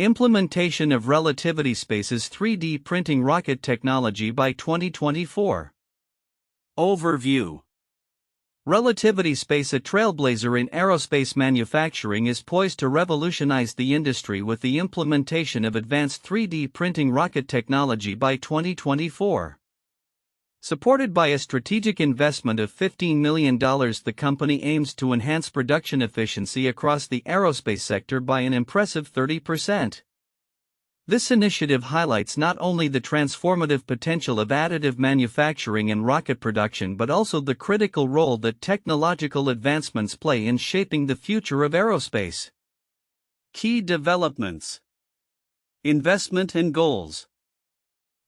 Implementation of Relativity Space's 3D printing rocket technology by 2024. Overview. Relativity Space, a trailblazer in aerospace manufacturing, is poised to revolutionize the industry with the implementation of advanced 3D printing rocket technology by 2024. Supported by a strategic investment of $15 million, the company aims to enhance production efficiency across the aerospace sector by an impressive 30%. This initiative highlights not only the transformative potential of additive manufacturing and rocket production but also the critical role that technological advancements play in shaping the future of aerospace. Key developments. Investment and goals.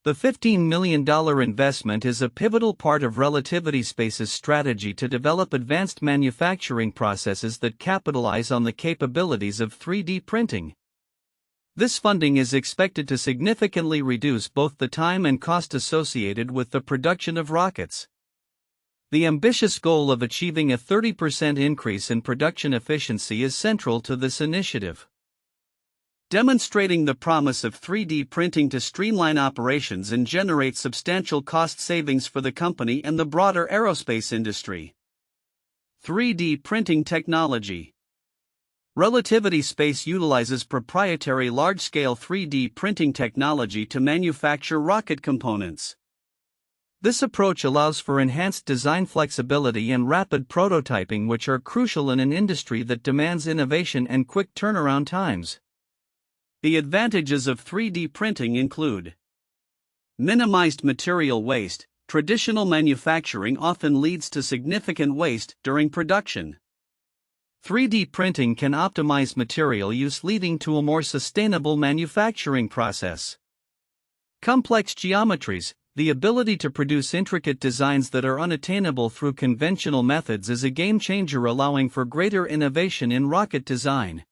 The $15 million investment is a pivotal part of Relativity Space's strategy to develop advanced manufacturing processes that capitalize on the capabilities of 3D printing. This funding is expected to significantly reduce both the time and cost associated with the production of rockets. The ambitious goal of achieving a 30% increase in production efficiency is central to this initiative. Demonstrating the promise of 3D printing to streamline operations and generate substantial cost savings for the company and the broader aerospace industry. 3D printing technology. Relativity Space utilizes proprietary large-scale 3D printing technology to manufacture rocket components. This approach allows for enhanced design flexibility and rapid prototyping, which are crucial in an industry that demands innovation and quick turnaround times. The advantages of 3D printing include minimized material waste. Traditional manufacturing often leads to significant waste during production. 3D printing can optimize material use, leading to a more sustainable manufacturing process. Complex geometries. The ability to produce intricate designs that are unattainable through conventional methods is a game changer, allowing for greater innovation in rocket design.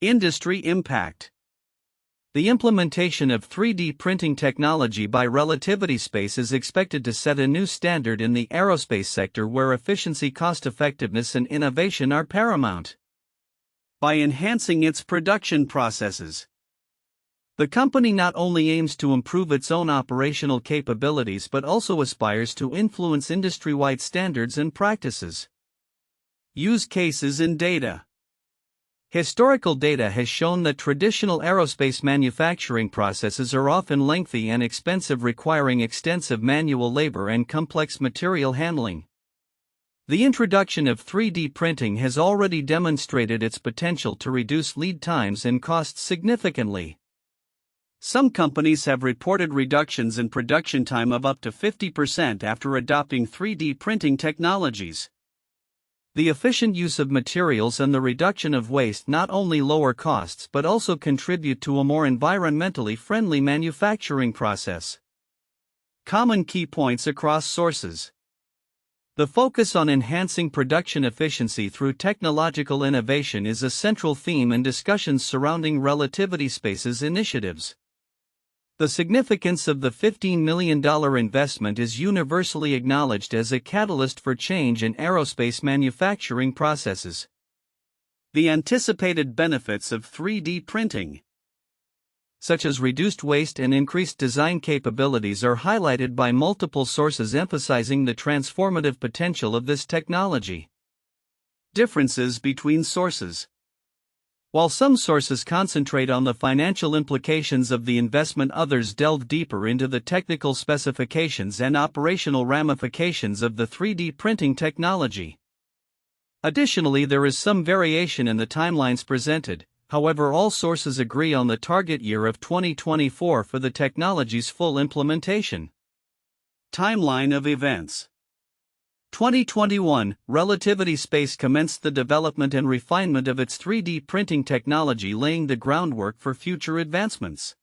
Industry impact. The implementation of 3D printing technology by Relativity Space is expected to set a new standard in the aerospace sector, where efficiency, cost-effectiveness, and innovation are paramount. By enhancing its production processes, the company not only aims to improve its own operational capabilities but also aspires to influence industry-wide standards and practices. Use cases and data. Historical data has shown that traditional aerospace manufacturing processes are often lengthy and expensive, requiring extensive manual labor and complex material handling. The introduction of 3D printing has already demonstrated its potential to reduce lead times and costs significantly. Some companies have reported reductions in production time of up to 50% after adopting 3D printing technologies. The efficient use of materials and the reduction of waste not only lower costs but also contribute to a more environmentally friendly manufacturing process. Common key points across sources. The focus on enhancing production efficiency through technological innovation is a central theme in discussions surrounding Relativity Space's initiatives. The significance of the $15 million investment is universally acknowledged as a catalyst for change in aerospace manufacturing processes. The anticipated benefits of 3D printing, such as reduced waste and increased design capabilities, are highlighted by multiple sources, emphasizing the transformative potential of this technology. Differences between sources. While some sources concentrate on the financial implications of the investment, others delve deeper into the technical specifications and operational ramifications of the 3D printing technology. Additionally, there is some variation in the timelines presented. However, all sources agree on the target year of 2024 for the technology's full implementation. Timeline of events. 2021, Relativity Space commenced the development and refinement of its 3D printing technology, laying the groundwork for future advancements.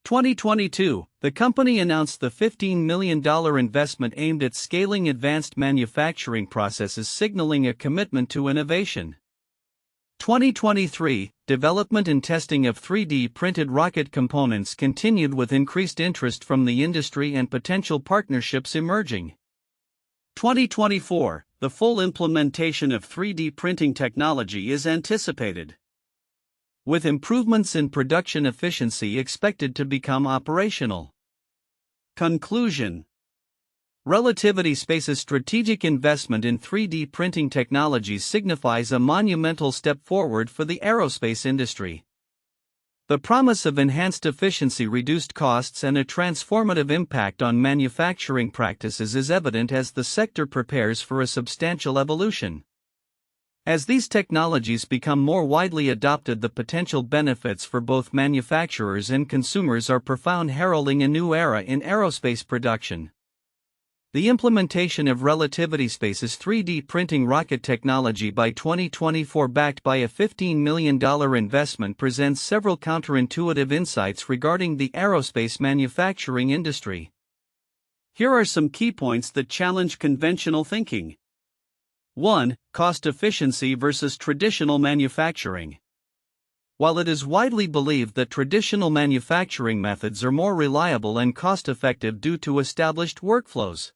2022, the company announced the $15 million investment aimed at scaling advanced manufacturing processes, signaling a commitment to innovation. 2023, development and testing of 3D printed rocket components continued, with increased interest from the industry and potential partnerships emerging. 2024, the full implementation of 3D printing technology is anticipated. with improvements in production efficiency expected to become operational. Conclusion: Relativity Space's strategic investment in 3D printing technologies signifies a monumental step forward for the aerospace industry. The promise of enhanced efficiency, reduced costs, and a transformative impact on manufacturing practices is evident as the sector prepares for a substantial evolution. As these technologies become more widely adopted, the potential benefits for both manufacturers and consumers are profound, heralding a new era in aerospace production. The implementation of Relativity Space's 3D printing rocket technology by 2024, backed by a $15 million investment, presents several counterintuitive insights regarding the aerospace manufacturing industry. Here are some key points that challenge conventional thinking. 1. Cost efficiency versus traditional manufacturing. While it is widely believed that traditional manufacturing methods are more reliable and cost-effective due to established workflows,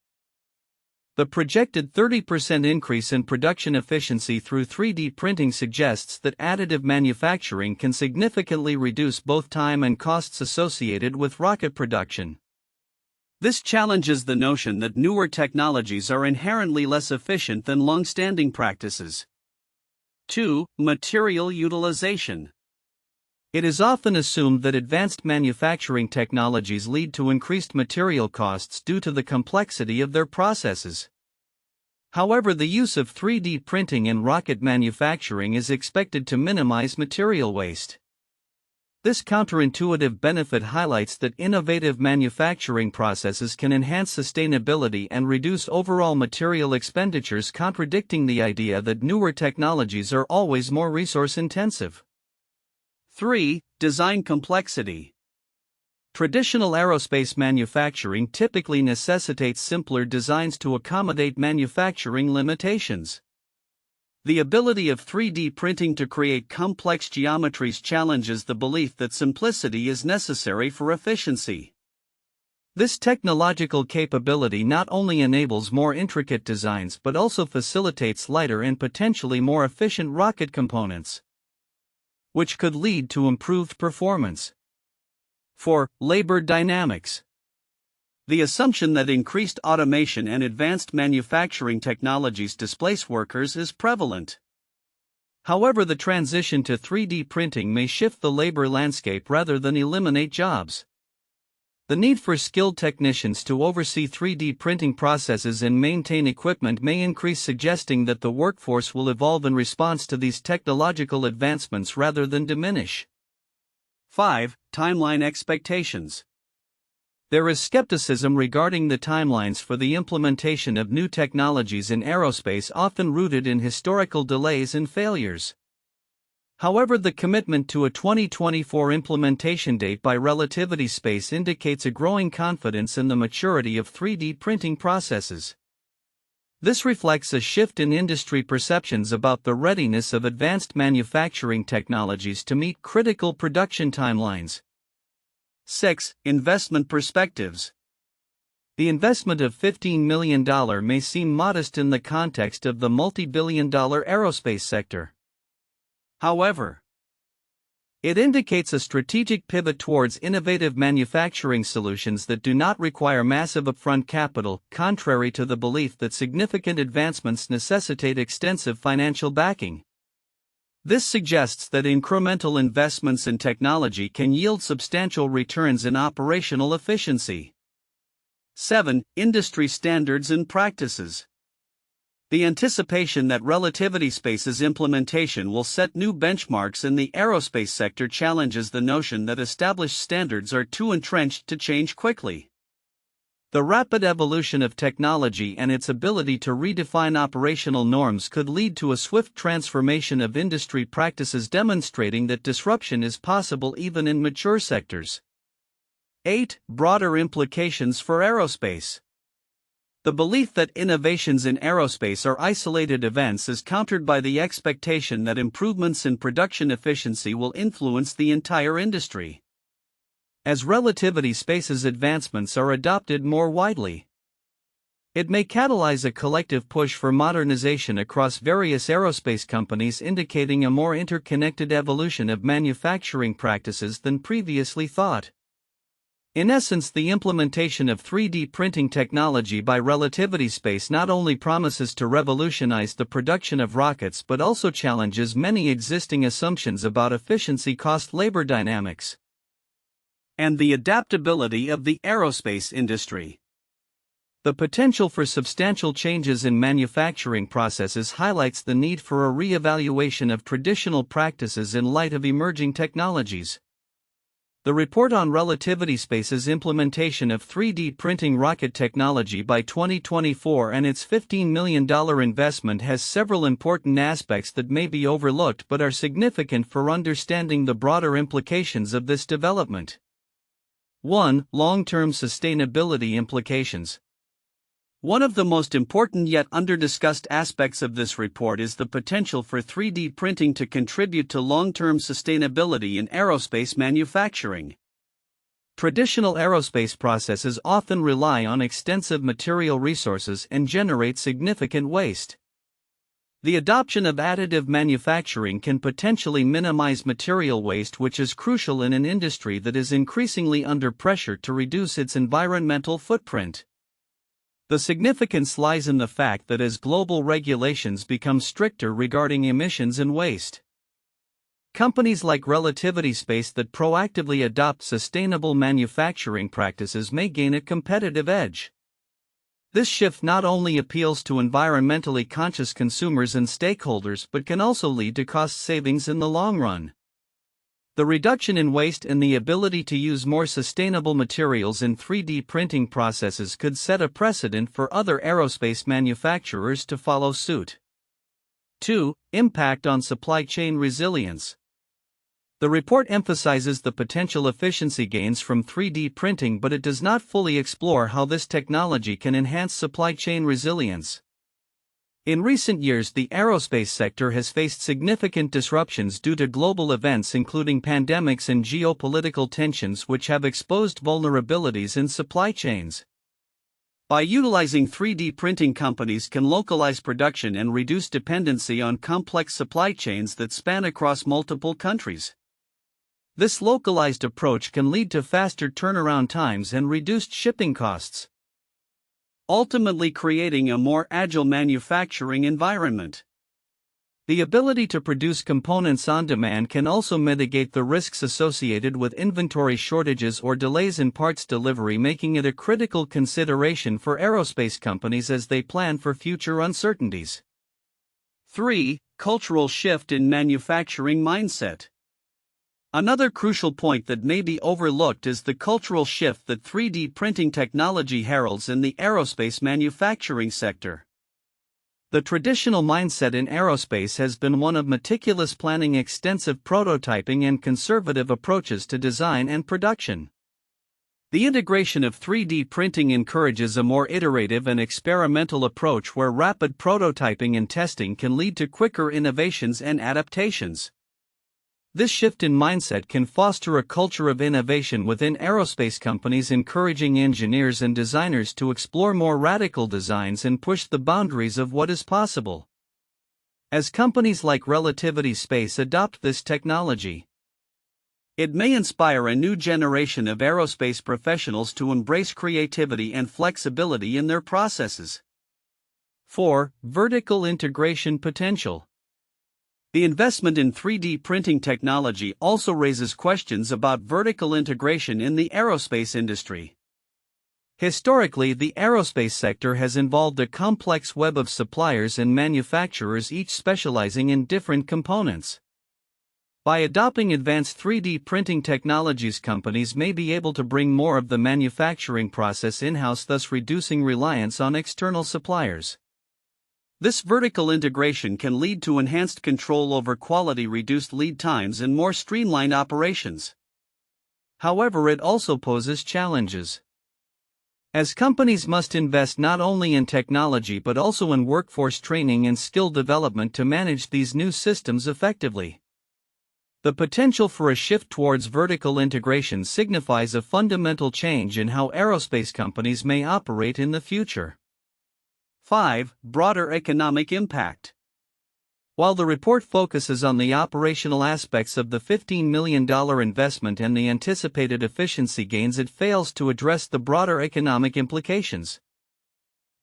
the projected 30% increase in production efficiency through 3D printing suggests that additive manufacturing can significantly reduce both time and costs associated with rocket production. This challenges the notion that newer technologies are inherently less efficient than long-standing practices. 2. Material utilization. It is often assumed that advanced manufacturing technologies lead to increased material costs due to the complexity of their processes. However, the use of 3D printing in rocket manufacturing is expected to minimize material waste. This counterintuitive benefit highlights that innovative manufacturing processes can enhance sustainability and reduce overall material expenditures, contradicting the idea that newer technologies are always more resource-intensive. 3. Design complexity. Traditional aerospace manufacturing typically necessitates simpler designs to accommodate manufacturing limitations. The ability of 3D printing to create complex geometries challenges the belief that simplicity is necessary for efficiency. This technological capability not only enables more intricate designs but also facilitates lighter and potentially more efficient rocket components, which could lead to improved performance. 4. Labor dynamics. The assumption that increased automation and advanced manufacturing technologies displace workers is prevalent. However, the transition to 3D printing may shift the labor landscape rather than eliminate jobs. The need for skilled technicians to oversee 3D printing processes and maintain equipment may increase, suggesting that the workforce will evolve in response to these technological advancements rather than diminish. 5. Timeline expectations. There is skepticism regarding the timelines for the implementation of new technologies in aerospace, often rooted in historical delays and failures. However, the commitment to a 2024 implementation date by Relativity Space indicates a growing confidence in the maturity of 3D printing processes. This reflects a shift in industry perceptions about the readiness of advanced manufacturing technologies to meet critical production timelines. 6. Investment perspectives. The investment of $15 million may seem modest in the context of the multi-billion-dollar aerospace sector. However, it indicates a strategic pivot towards innovative manufacturing solutions that do not require massive upfront capital, contrary to the belief that significant advancements necessitate extensive financial backing. This suggests that incremental investments in technology can yield substantial returns in operational efficiency. 7. Industry standards and practices. The anticipation that Relativity Space's implementation will set new benchmarks in the aerospace sector challenges the notion that established standards are too entrenched to change quickly. The rapid evolution of technology and its ability to redefine operational norms could lead to a swift transformation of industry practices, demonstrating that disruption is possible even in mature sectors. 8. Broader implications for aerospace. The belief that innovations in aerospace are isolated events is countered by the expectation that improvements in production efficiency will influence the entire industry. As Relativity Space's advancements are adopted more widely, It may catalyze a collective push for modernization across various aerospace companies, indicating a more interconnected evolution of manufacturing practices than previously thought. In essence, the implementation of 3D printing technology by Relativity Space not only promises to revolutionize the production of rockets but also challenges many existing assumptions about efficiency, cost, labor dynamics, and the adaptability of the aerospace industry. The potential for substantial changes in manufacturing processes highlights the need for a re-evaluation of traditional practices in light of emerging technologies. The report on Relativity Space's implementation of 3D printing rocket technology by 2024 and its $15 million investment has several important aspects that may be overlooked but are significant for understanding the broader implications of this development. 1. Long-term sustainability implications. One of the most important yet under-discussed aspects of this report is the potential for 3D printing to contribute to long-term sustainability in aerospace manufacturing. Traditional aerospace processes often rely on extensive material resources and generate significant waste. The adoption of additive manufacturing can potentially minimize material waste, which is crucial in an industry that is increasingly under pressure to reduce its environmental footprint. The significance lies in the fact that as global regulations become stricter regarding emissions and waste, companies like Relativity Space that proactively adopt sustainable manufacturing practices may gain a competitive edge. This shift not only appeals to environmentally conscious consumers and stakeholders but can also lead to cost savings in the long run. The reduction in waste and the ability to use more sustainable materials in 3D printing processes could set a precedent for other aerospace manufacturers to follow suit. 2. Impact on supply chain resilience. The report emphasizes the potential efficiency gains from 3D printing, but it does not fully explore how this technology can enhance supply chain resilience. In recent years, the aerospace sector has faced significant disruptions due to global events including pandemics and geopolitical tensions, which have exposed vulnerabilities in supply chains. By utilizing 3D printing, companies can localize production and reduce dependency on complex supply chains that span across multiple countries. This localized approach can lead to faster turnaround times and reduced shipping costs, ultimately creating a more agile manufacturing environment. The ability to produce components on demand can also mitigate the risks associated with inventory shortages or delays in parts delivery, making it a critical consideration for aerospace companies as they plan for future uncertainties. 3. Cultural shift in manufacturing mindset. Another crucial point that may be overlooked is the cultural shift that 3D printing technology heralds in the aerospace manufacturing sector. The traditional mindset in aerospace has been one of meticulous planning, extensive prototyping, and conservative approaches to design and production. The integration of 3D printing encourages a more iterative and experimental approach where rapid prototyping and testing can lead to quicker innovations and adaptations. This shift in mindset can foster a culture of innovation within aerospace companies, encouraging engineers and designers to explore more radical designs and push the boundaries of what is possible. As companies like Relativity Space adopt this technology, it may inspire a new generation of aerospace professionals to embrace creativity and flexibility in their processes. 4. Vertical integration potential. The investment in 3D printing technology also raises questions about vertical integration in the aerospace industry. Historically, the aerospace sector has involved a complex web of suppliers and manufacturers, each specializing in different components. By adopting advanced 3D printing technologies, companies may be able to bring more of the manufacturing process in-house, thus reducing reliance on external suppliers. This vertical integration can lead to enhanced control over quality, reduced lead times, and more streamlined operations. However, it also poses challenges, as companies must invest not only in technology but also in workforce training and skill development to manage these new systems effectively. The potential for a shift towards vertical integration signifies a fundamental change in how aerospace companies may operate in the future. 5. Broader economic impact. While the report focuses on the operational aspects of the $15 million investment and the anticipated efficiency gains, it fails to address the broader economic implications.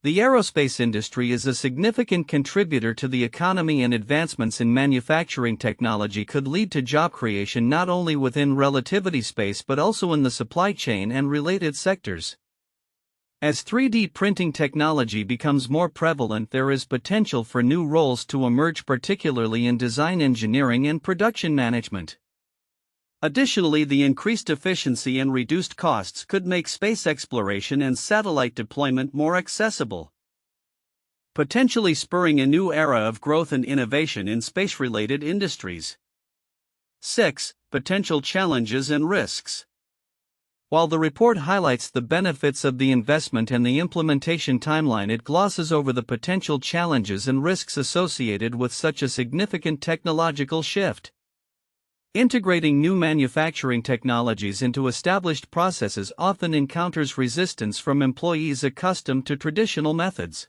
The aerospace industry is a significant contributor to the economy, and advancements in manufacturing technology could lead to job creation not only within Relativity Space but also in the supply chain and related sectors. As 3D printing technology becomes more prevalent, there is potential for new roles to emerge, particularly in design engineering and production management. Additionally, the increased efficiency and reduced costs could make space exploration and satellite deployment more accessible, potentially spurring a new era of growth and innovation in space-related industries. 6. Potential challenges and risks. While the report highlights the benefits of the investment and the implementation timeline, it glosses over the potential challenges and risks associated with such a significant technological shift. Integrating new manufacturing technologies into established processes often encounters resistance from employees accustomed to traditional methods.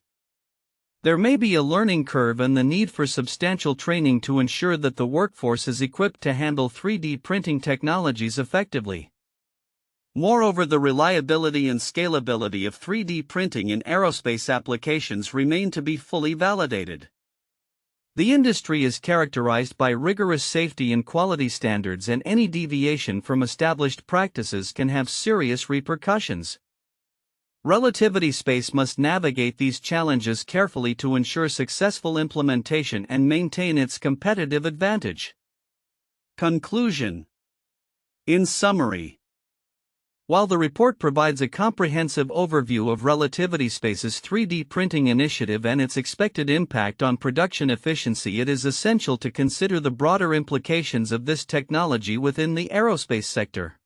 There may be a learning curve and the need for substantial training to ensure that the workforce is equipped to handle 3D printing technologies effectively. Moreover, the reliability and scalability of 3D printing in aerospace applications remain to be fully validated. The industry is characterized by rigorous safety and quality standards, and any deviation from established practices can have serious repercussions. Relativity Space must navigate these challenges carefully to ensure successful implementation and maintain its competitive advantage. Conclusion. In summary, while the report provides a comprehensive overview of Relativity Space's 3D printing initiative and its expected impact on production efficiency, it is essential to consider the broader implications of this technology within the aerospace sector.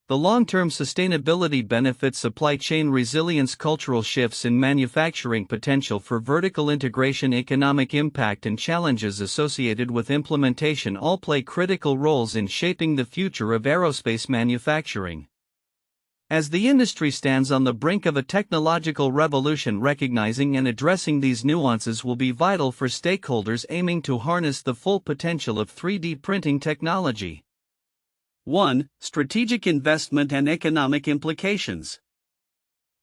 The long-term sustainability benefits, supply chain resilience, cultural shifts in manufacturing, potential for vertical integration, economic impact, and challenges associated with implementation all play critical roles in shaping the future of aerospace manufacturing. As the industry stands on the brink of a technological revolution, recognizing and addressing these nuances will be vital for stakeholders aiming to harness the full potential of 3D printing technology. 1. Strategic investment and economic implications.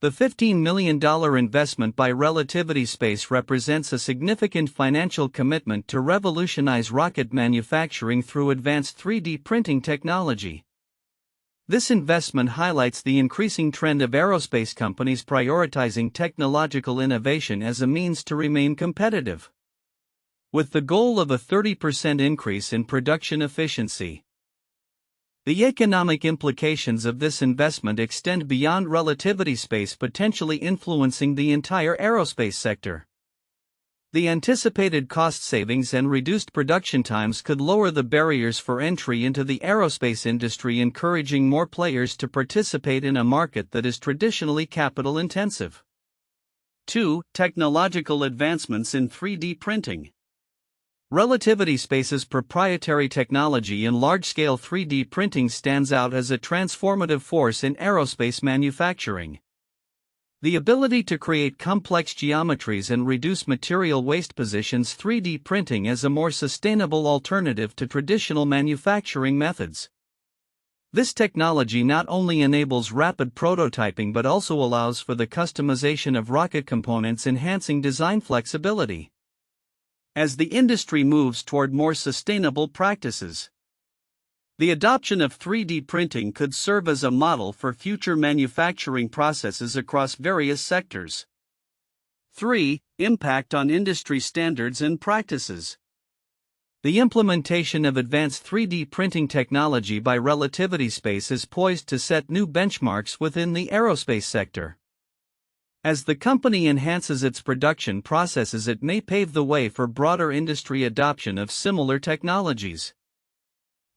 The $15 million investment by Relativity Space represents a significant financial commitment to revolutionize rocket manufacturing through advanced 3D printing technology. This investment highlights the increasing trend of aerospace companies prioritizing technological innovation as a means to remain competitive, with the goal of a 30% increase in production efficiency. The economic implications of this investment extend beyond Relativity Space, potentially influencing the entire aerospace sector. The anticipated cost savings and reduced production times could lower the barriers for entry into the aerospace industry, encouraging more players to participate in a market that is traditionally capital-intensive. 2. Technological advancements in 3D printing. Relativity Space's proprietary technology in large-scale 3D printing stands out as a transformative force in aerospace manufacturing. The ability to create complex geometries and reduce material waste positions 3D printing as a more sustainable alternative to traditional manufacturing methods. This technology not only enables rapid prototyping but also allows for the customization of rocket components, enhancing design flexibility. As the industry moves toward more sustainable practices, the adoption of 3D printing could serve as a model for future manufacturing processes across various sectors. 3. Impact on industry standards and practices. The implementation of advanced 3D printing technology by Relativity Space is poised to set new benchmarks within the aerospace sector. As the company enhances its production processes, it may pave the way for broader industry adoption of similar technologies.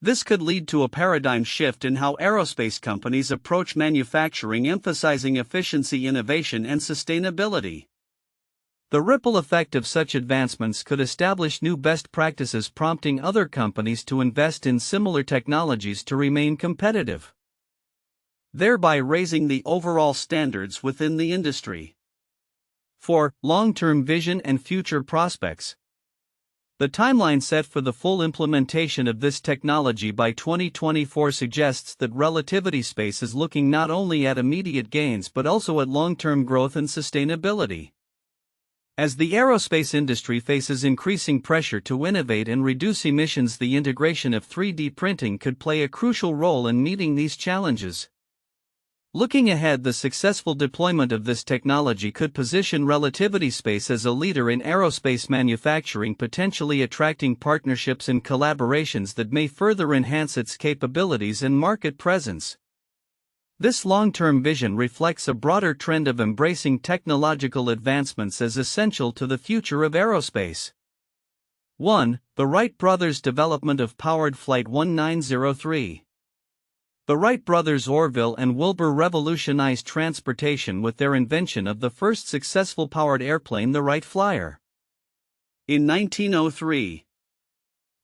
This could lead to a paradigm shift in how aerospace companies approach manufacturing, emphasizing efficiency, innovation, and sustainability. The ripple effect of such advancements could establish new best practices, prompting other companies to invest in similar technologies to remain competitive, thereby raising the overall standards within the industry. 4. Long-term vision and future prospects. The timeline set for the full implementation of this technology by 2024 suggests that Relativity Space is looking not only at immediate gains but also at long-term growth and sustainability. As the aerospace industry faces increasing pressure to innovate and reduce emissions, the integration of 3D printing could play a crucial role in meeting these challenges. Looking ahead, the successful deployment of this technology could position Relativity Space as a leader in aerospace manufacturing, potentially attracting partnerships and collaborations that may further enhance its capabilities and market presence. This long-term vision reflects a broader trend of embracing technological advancements as essential to the future of aerospace. 1. The Wright brothers' development of powered Flight 1903. The Wright brothers Orville and Wilbur revolutionized transportation with their invention of the first successful powered airplane, the Wright Flyer. In 1903,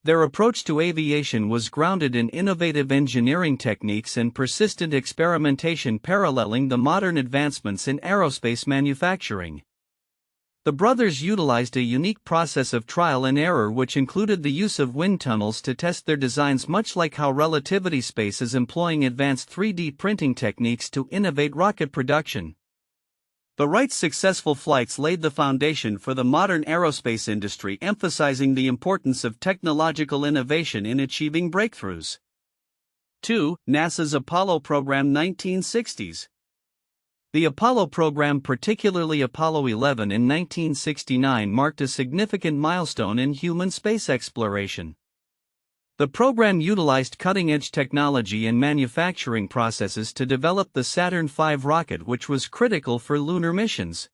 their approach to aviation was grounded in innovative engineering techniques and persistent experimentation, paralleling the modern advancements in aerospace manufacturing. The brothers utilized a unique process of trial and error, which included the use of wind tunnels to test their designs, much like how Relativity Space is employing advanced 3D printing techniques to innovate rocket production. The Wright's successful flights laid the foundation for the modern aerospace industry, emphasizing the importance of technological innovation in achieving breakthroughs. 2. NASA's Apollo program, 1960s. The Apollo program, particularly Apollo 11 in 1969, marked a significant milestone in human space exploration. The program utilized cutting-edge technology and manufacturing processes to develop the Saturn V rocket, which was critical for lunar missions.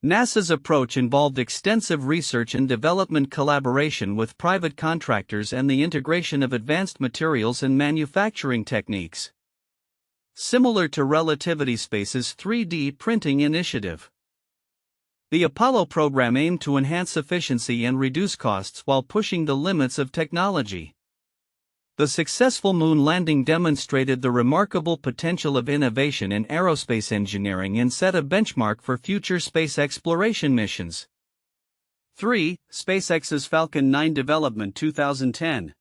NASA's approach involved extensive research and development collaboration with private contractors and the integration of advanced materials and manufacturing techniques. Similar to Relativity Space's 3D printing initiative, the Apollo program aimed to enhance efficiency and reduce costs while pushing the limits of technology. The successful moon landing demonstrated the remarkable potential of innovation in aerospace engineering and set a benchmark for future space exploration missions. 3. SpaceX's Falcon 9 development, 2010.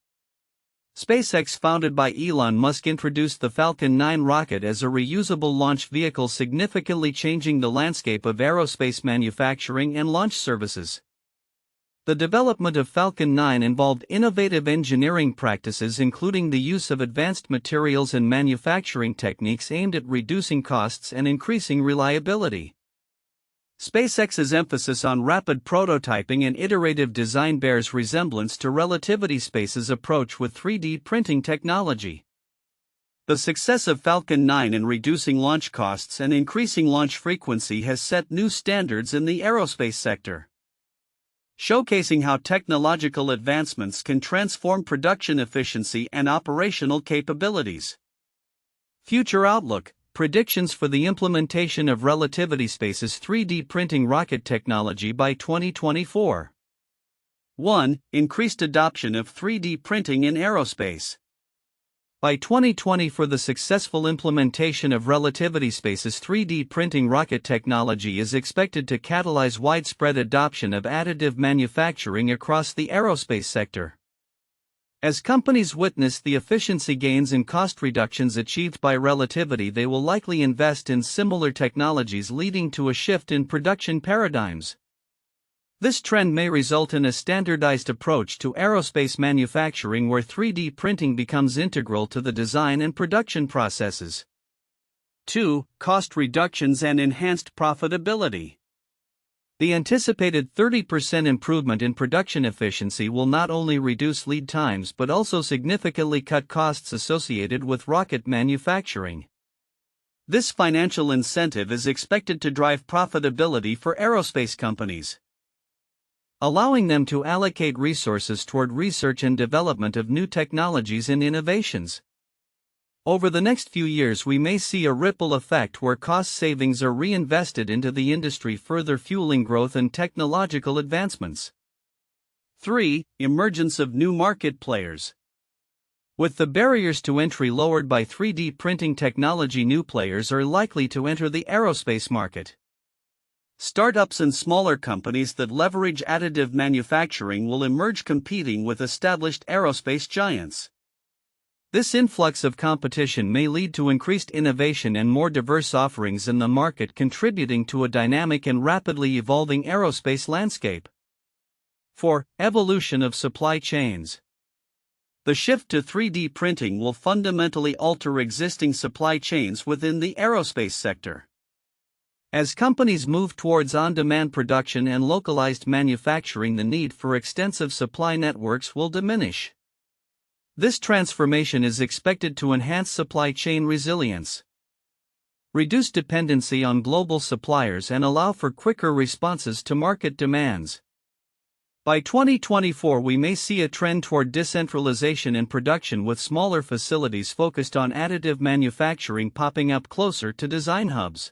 SpaceX, founded by Elon Musk, introduced the Falcon 9 rocket as a reusable launch vehicle, significantly changing the landscape of aerospace manufacturing and launch services. The development of Falcon 9 involved innovative engineering practices, including the use of advanced materials and manufacturing techniques aimed at reducing costs and increasing reliability. SpaceX's emphasis on rapid prototyping and iterative design bears resemblance to Relativity Space's approach with 3D printing technology. The success of Falcon 9 in reducing launch costs and increasing launch frequency has set new standards in the aerospace sector, showcasing how technological advancements can transform production efficiency and operational capabilities. Future outlook. Predictions for the implementation of Relativity Space's 3D printing rocket technology by 2024. 1. Increased adoption of 3D printing in aerospace. By 2020, for the successful implementation of Relativity Space's 3D printing rocket technology is expected to catalyze widespread adoption of additive manufacturing across the aerospace sector. As companies witness the efficiency gains and cost reductions achieved by Relativity, they will likely invest in similar technologies, leading to a shift in production paradigms. This trend may result in a standardized approach to aerospace manufacturing where 3D printing becomes integral to the design and production processes. 2. Cost reductions and enhanced profitability. The anticipated 30% improvement in production efficiency will not only reduce lead times but also significantly cut costs associated with rocket manufacturing. This financial incentive is expected to drive profitability for aerospace companies, allowing them to allocate resources toward research and development of new technologies and innovations. Over the next few years, we may see a ripple effect where cost savings are reinvested into the industry, further fueling growth and technological advancements. 3. Emergence of new market players. With the barriers to entry lowered by 3D printing technology, new players are likely to enter the aerospace market. Startups and smaller companies that leverage additive manufacturing will emerge competing with established aerospace giants. This influx of competition may lead to increased innovation and more diverse offerings in the market, contributing to a dynamic and rapidly evolving aerospace landscape. 4. Evolution of supply chains. The shift to 3D printing will fundamentally alter existing supply chains within the aerospace sector. As companies move towards on-demand production and localized manufacturing, the need for extensive supply networks will diminish. This transformation is expected to enhance supply chain resilience, reduce dependency on global suppliers, and allow for quicker responses to market demands. By 2024, we may see a trend toward decentralization in production, with smaller facilities focused on additive manufacturing popping up closer to design hubs.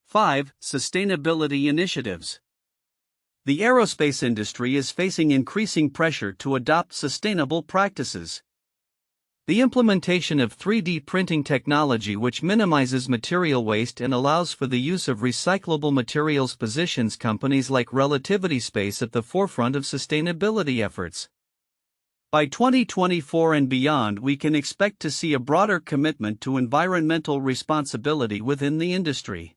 5. Sustainability initiatives. The aerospace industry is facing increasing pressure to adopt sustainable practices. The implementation of 3D printing technology, which minimizes material waste and allows for the use of recyclable materials, positions companies like Relativity Space at the forefront of sustainability efforts. By 2024 and beyond, we can expect to see a broader commitment to environmental responsibility within the industry,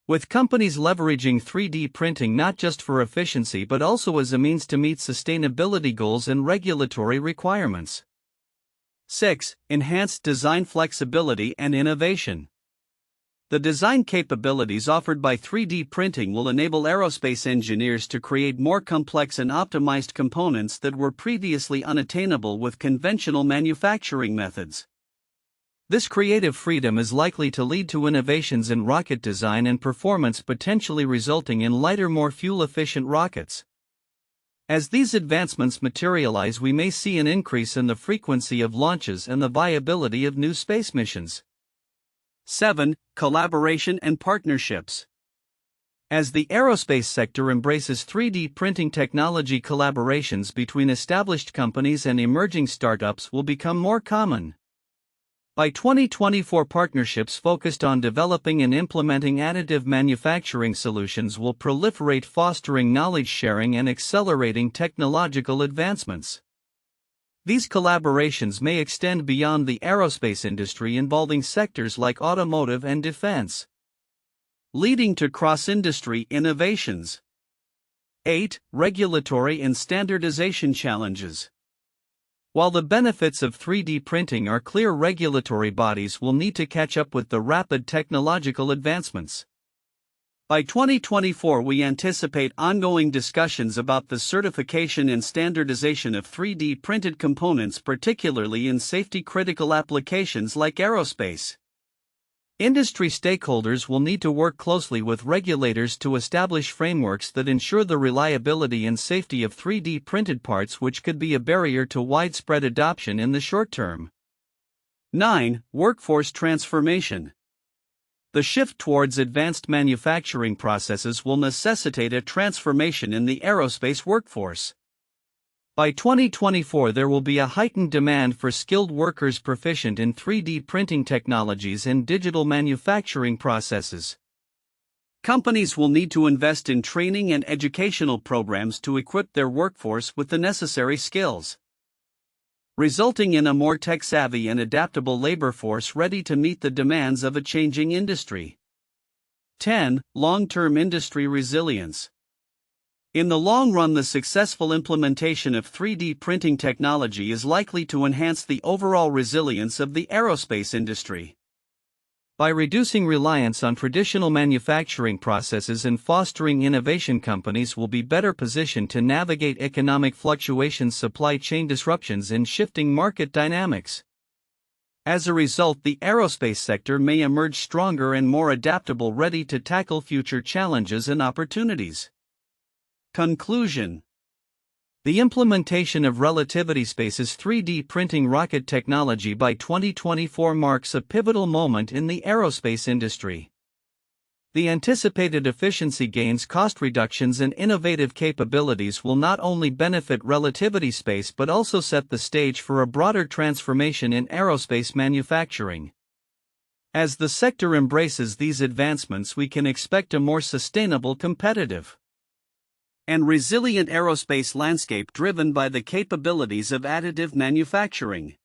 with companies leveraging 3D printing not just for efficiency but also as a means to meet sustainability goals and regulatory requirements. 6. Enhanced design flexibility and innovation. The design capabilities offered by 3D printing will enable aerospace engineers to create more complex and optimized components that were previously unattainable with conventional manufacturing methods. This creative freedom is likely to lead to innovations in rocket design and performance, potentially resulting in lighter, more fuel-efficient rockets. As these advancements materialize, we may see an increase in the frequency of launches and the viability of new space missions. 7. Collaboration and partnerships. As the aerospace sector embraces 3D printing technology, collaborations between established companies and emerging startups will become more common. By 2024, partnerships focused on developing and implementing additive manufacturing solutions will proliferate, fostering knowledge sharing and accelerating technological advancements. These collaborations may extend beyond the aerospace industry, involving sectors like automotive and defense, leading to cross-industry innovations. 8. Regulatory and standardization challenges. While the benefits of 3D printing are clear, regulatory bodies will need to catch up with the rapid technological advancements. By 2024, we anticipate ongoing discussions about the certification and standardization of 3D printed components, particularly in safety-critical applications like aerospace. Industry stakeholders will need to work closely with regulators to establish frameworks that ensure the reliability and safety of 3D printed parts, which could be a barrier to widespread adoption in the short term. 9. Workforce transformation. The shift towards advanced manufacturing processes will necessitate a transformation in the aerospace workforce. By 2024, there will be a heightened demand for skilled workers proficient in 3D printing technologies and digital manufacturing processes. Companies will need to invest in training and educational programs to equip their workforce with the necessary skills, resulting in a more tech-savvy and adaptable labor force ready to meet the demands of a changing industry. 10. Long-term industry resilience. In the long run, the successful implementation of 3D printing technology is likely to enhance the overall resilience of the aerospace industry. By reducing reliance on traditional manufacturing processes and fostering innovation, companies will be better positioned to navigate economic fluctuations, supply chain disruptions, and shifting market dynamics. As a result, the aerospace sector may emerge stronger and more adaptable, ready to tackle future challenges and opportunities. Conclusion. The implementation of Relativity Space's 3D printing rocket technology by 2024 marks a pivotal moment in the aerospace industry. The anticipated efficiency gains, cost reductions, and innovative capabilities will not only benefit Relativity Space but also set the stage for a broader transformation in aerospace manufacturing. As the sector embraces these advancements, we can expect a more sustainable, competitive, and resilient aerospace landscape driven by the capabilities of additive manufacturing.